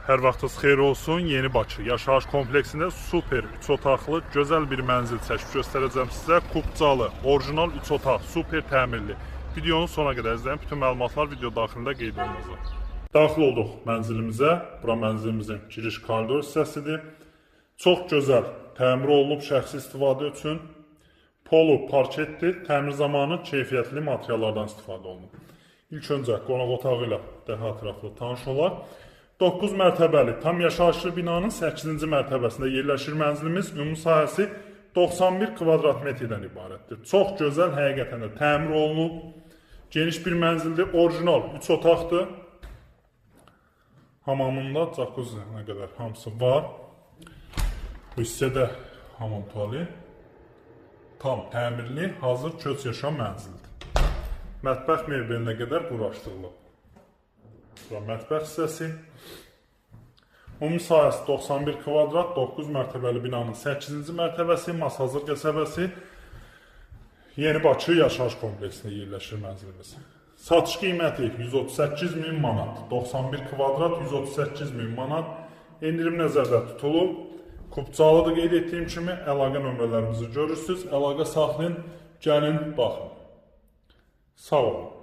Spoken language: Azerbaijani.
Hər vaxtınız xeyir olsun. Yeni Bakı yaşayış kompleksində super 3 otaqlı gözəl bir mənzil çəkib göstərəcəm sizə. Kubcalı, orijinal 3 otaq, super təmirli. Videonun sona qədər izləyin. Bütün məlumatlar video daxilində qeyd olunacaq. Daxil olduq mənzilimizə. Bura mənzilimizin giriş koridor hissəsidir. Çox gözəl təmir olunub şəxsi istifadə üçün. Polu parketdir. Təmir zamanı keyfiyyətli materiallardan istifadə olunub. İlk öncə qonaq otağı ilə daha ətraflı tanış olaq. 9 mərtəbəli tam yaşayışlı binanın 8-ci mərtəbəsində yerləşir mənzilimiz. Ümumi sahəsi 91 kvadrat metrdən ibarətdir. Çox gözəl, həqiqətən də təmir olunub. Geniş bir mənzildir. Orijinal 3 otaqdır. Hamamında jacuzzi-nə qədər hamısı var. Bu hissədə hamam tualet. Tam təmirli, hazır köç yaşam mənzildir. Mətbəx mebelinə qədər quraşdırılıb. Bura mətbəx hissəsi. Ümumi sahəsi 91 kvadrat, 9 mərtəbəli binanın 8-ci mərtəbəsi, Masazır qəsəbəsi, Yeni Bakı yaşayış kompleksində yerləşir mənzilimiz. Satış qiyməti 138.000 manat, 91 kvadrat 138.000 manat, endirim nəzərdə tutulub. Kubcalıdır qeyd etdiyim kimi, əlaqə nömrələrimizi görürsünüz, əlaqə saxlayın, gəlin, baxın. Sağ olun.